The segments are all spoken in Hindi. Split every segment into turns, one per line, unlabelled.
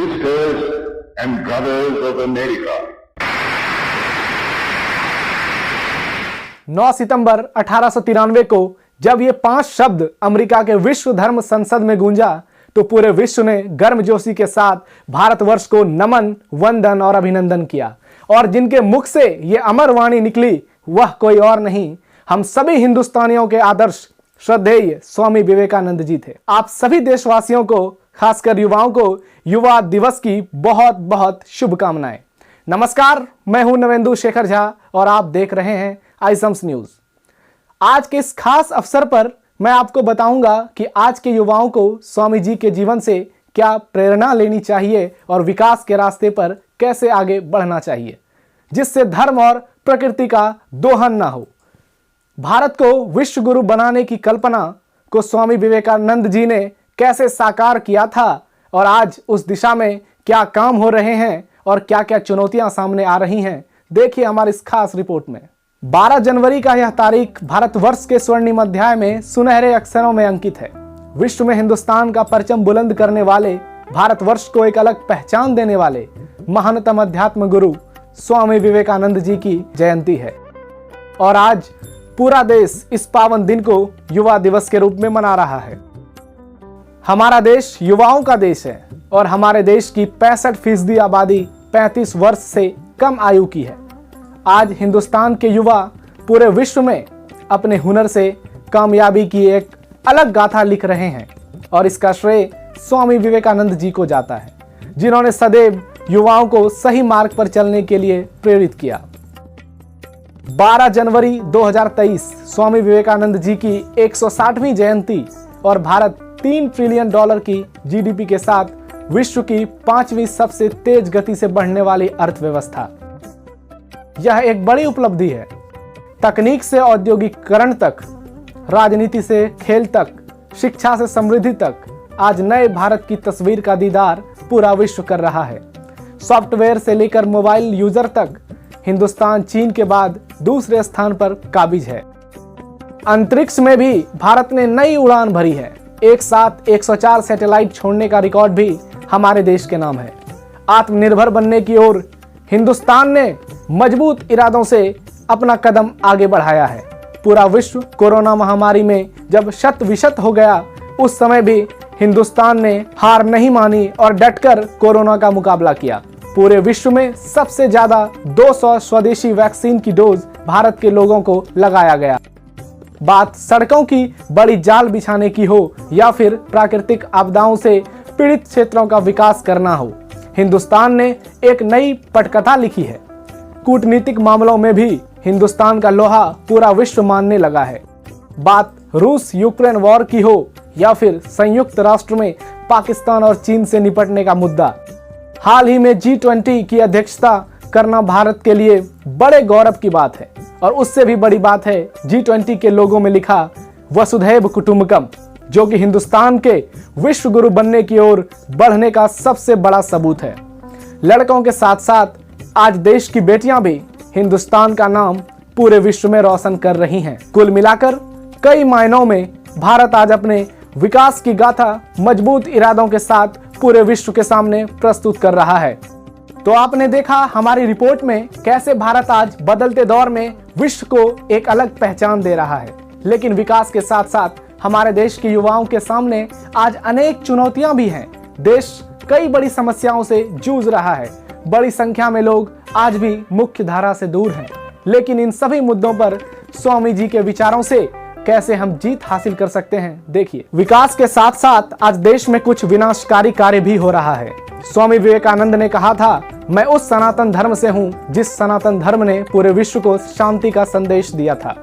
sisters and brothers of America.
9 सितंबर 1893 को जब ये 5 शब्द अमेरिका के विश्व धर्म संसद में गूंजा तो पूरे विश्व ने गर्मजोशी के साथ भारतवर्ष को नमन, वंदन और अभिनंदन किया। और जिनके मुख से ये अमर वाणी निकली वह कोई और नहीं, हम सभी हिंदुस्तानियों के आदर्श श्रद्धेय स्वामी विवेकानंद जी थे। आप सभी देशवासियों को, खासकर युवाओं को युवा दिवस की बहुत बहुत शुभकामनाएं। नमस्कार, मैं हूं नवेंदु शेखर झा और आप देख रहे हैं आइसम्स न्यूज। आज के इस खास अवसर पर मैं आपको बताऊंगा कि आज के युवाओं को स्वामी जी के जीवन से क्या प्रेरणा लेनी चाहिए और विकास के रास्ते पर कैसे आगे बढ़ना चाहिए, जिससे धर्म और प्रकृति का दोहन ना हो। भारत को विश्व गुरु बनाने की कल्पना को स्वामी विवेकानंद जी ने कैसे साकार किया था और आज उस दिशा में क्या काम हो रहे हैं और क्या क्या चुनौतियां सामने आ रही हैं, देखिए हमारी इस खास रिपोर्ट में। 12 जनवरी का यह तारीख भारतवर्ष के स्वर्णिम अध्याय में सुनहरे अक्षरों में अंकित है। विश्व में हिंदुस्तान का परचम बुलंद करने वाले, भारतवर्ष को एक अलग पहचान देने वाले महानतम अध्यात्म गुरु स्वामी विवेकानंद जी की जयंती है और आज पूरा देश इस पावन दिन को युवा दिवस के रूप में मना रहा है। हमारा देश युवाओं का देश है और हमारे देश की 65% आबादी 35 वर्ष से कम आयु की है। आज हिंदुस्तान के युवा पूरे विश्व में अपने हुनर से कामयाबी की एक अलग गाथा लिख रहे हैं और इसका श्रेय स्वामी विवेकानंद जी को जाता है, जिन्होंने सदैव युवाओं को सही मार्ग पर चलने के लिए प्रेरित किया। 12 जनवरी 2023 स्वामी विवेकानंद जी की 160वीं जयंती और भारत $3 ट्रिलियन की जीडीपी के साथ विश्व की 5वीं सबसे तेज गति से बढ़ने वाली अर्थव्यवस्था। यह एक बड़ी उपलब्धि है। तकनीक से औद्योगिकरण तक, राजनीति से खेल तक, शिक्षा से समृद्धि तक आज नए भारत की तस्वीर का दीदार पूरा विश्व कर रहा है। सॉफ्टवेयर से लेकर मोबाइल यूजर तक हिंदुस्तान चीन के बाद दूसरे स्थान पर काबिज है। अंतरिक्ष में भी भारत ने नई उड़ान भरी है। एक साथ 104 सैटेलाइट छोड़ने का रिकॉर्ड भी हमारे देश के नाम है। आत्मनिर्भर बनने की ओर हिंदुस्तान ने मजबूत इरादों से अपना कदम आगे बढ़ाया है। पूरा विश्व कोरोना महामारी में जब शत विशत हो गया, उस समय भी हिंदुस्तान ने हार नहीं मानी और डटकर कोरोना का मुकाबला किया। पूरे विश्व में सबसे ज्यादा 200 स्वदेशी वैक्सीन की डोज भारत के लोगों को लगाया गया। बात सड़कों की बड़ी जाल बिछाने की हो या फिर प्राकृतिक आपदाओं से पीड़ित क्षेत्रों का विकास करना हो, हिंदुस्तान ने एक नई पटकथा लिखी है। कूटनीतिक मामलों में भी हिंदुस्तान का लोहा पूरा विश्व मानने लगा है। बात रूस यूक्रेन वॉर की हो या फिर संयुक्त राष्ट्र में पाकिस्तान और चीन से निपटने का मुद्दा। हाल ही में G20 की अध्यक्षता करना भारत के लिए बड़े गौरव की बात है और उससे भी बड़ी बात है G20 के लोगों में लिखा वसुधैव कुटुंबकम, जो कि हिंदुस्तान के विश्व गुरु बनने की ओर बढ़ने का सबसे बड़ा सबूत है। लड़कों के साथ साथ आज देश की बेटियां भी हिंदुस्तान का नाम पूरे विश्व में रोशन कर रही हैं। कुल मिलाकर कई मायनों में भारत आज अपने विकास की गाथा मजबूत इरादों के साथ पूरे विश्व के सामने प्रस्तुत कर रहा है। तो आपने देखा हमारी रिपोर्ट में कैसे भारत आज बदलते दौर में विश्व को एक अलग पहचान दे रहा है। लेकिन विकास के साथ साथ हमारे देश के युवाओं के सामने आज अनेक चुनौतियां भी हैं। देश कई बड़ी समस्याओं से जूझ रहा है। बड़ी संख्या में लोग आज भी मुख्य धारा से दूर हैं। लेकिन इन सभी मुद्दों पर स्वामी जी के विचारों से कैसे हम जीत हासिल कर सकते हैं, देखिए। विकास के साथ साथ आज देश में कुछ विनाशकारी कार्य भी हो रहा है। स्वामी विवेकानंद ने कहा था, मैं उस सनातन धर्म से हूं जिस सनातन धर्म ने पूरे विश्व को शांति का संदेश दिया था।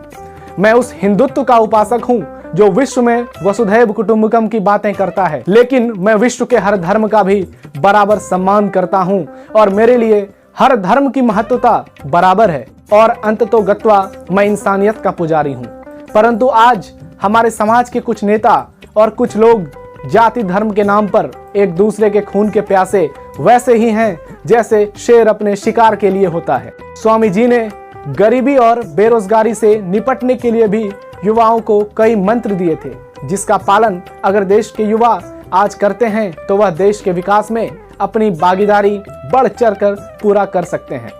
मैं उस हिंदुत्व का उपासक हूं जो विश्व में वसुधैव कुटुंबकम की बातें करता है। लेकिन मैं विश्व के हर धर्म का भी बराबर सम्मान करता हूं और मेरे लिए हर धर्म की महत्वता बराबर है और अंततोगत्वा मैं इंसानियत का पुजारी हूं। परंतु आज हमारे समाज के कुछ नेता और कुछ लोग जाति धर्म के नाम पर एक दूसरे के खून के प्यासे वैसे ही हैं जैसे शेर अपने शिकार के लिए होता है। स्वामी जी ने गरीबी और बेरोजगारी से निपटने के लिए भी युवाओं को कई मंत्र दिए थे, जिसका पालन अगर देश के युवा आज करते हैं तो वह देश के विकास में अपनी भागीदारी बढ़ चढ़कर पूरा कर सकते हैं।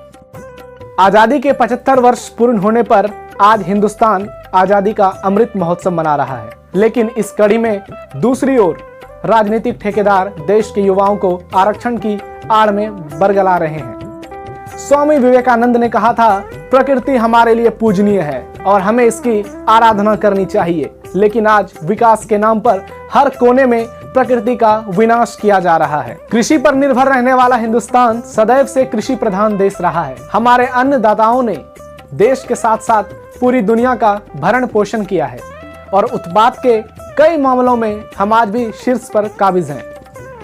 आजादी के 75 वर्ष पूर्ण होने पर आज हिंदुस्तान आजादी का अमृत महोत्सव मना रहा है, लेकिन इस कड़ी में दूसरी ओर राजनीतिक ठेकेदार देश के युवाओं को आरक्षण की आड़ में बरगला रहे हैं। स्वामी विवेकानंद ने कहा था, प्रकृति हमारे लिए पूजनीय है और हमें इसकी आराधना करनी चाहिए, लेकिन आज विकास के नाम पर हर कोने में प्रकृति का विनाश किया जा रहा है। कृषि पर निर्भर रहने वाला हिंदुस्तान सदैव से कृषि प्रधान देश रहा है। हमारे अन्नदाताओं ने देश के साथ साथ पूरी दुनिया का भरण पोषण किया है और उत्पाद के कई मामलों में हम आज भी शीर्ष पर काबिज हैं।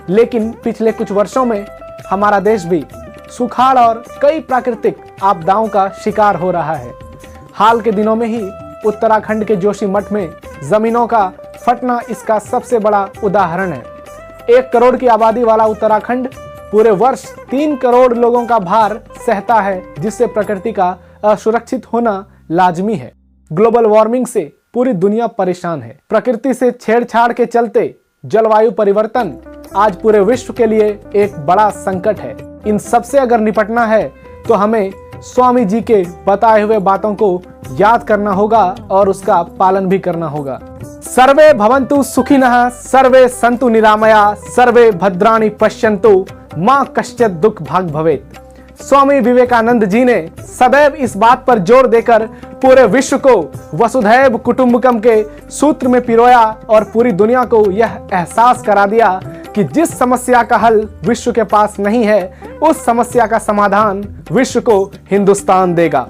लेकिन पिछले कुछ वर्षों में हमारा देश भी सुखाड़ और कई प्राकृतिक आपदाओं का शिकार हो रहा है। हाल के दिनों में ही उत्तराखंड के जोशीमठ में जमीनों का फटना इसका सबसे बड़ा उदाहरण है। 1 करोड़ की आबादी वाला उत्तराखंड पूरे वर्ष 3 करोड़ लोगों का भार सहता है, जिससे प्रकृति का असुरक्षित होना लाजमी है। ग्लोबल वार्मिंग से पूरी दुनिया परेशान है। प्रकृति से छेड़छाड़ के चलते जलवायु परिवर्तन आज पूरे विश्व के लिए एक बड़ा संकट है। इन सब से अगर निपटना है तो हमें स्वामी जी के बताए हुए बातों को याद करना होगा और उसका पालन भी करना होगा। सर्वे भवन्तु सुखिनः, सर्वे सन्तु निरामया, सर्वे भद्राणि पश्यन्तु, मां कश्चित् दुख भाग भवेत्। स्वामी विवेकानंद जी ने सदैव इस बात पर जोर देकर पूरे विश्व को वसुधैव कुटुंबकम के सूत्र में पिरोया और पूरी दुनिया को यह एहसास करा दिया कि जिस समस्या का हल विश्व के पास नहीं है, उस समस्या का समाधान विश्व को हिंदुस्तान देगा।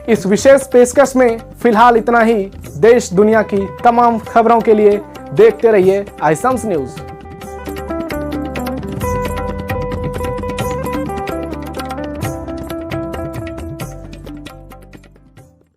इस विशेष पेशकश में फिलहाल इतना ही। देश दुनिया की तमाम खबरों के लिए देखते रहिए आई शम्स न्यूज।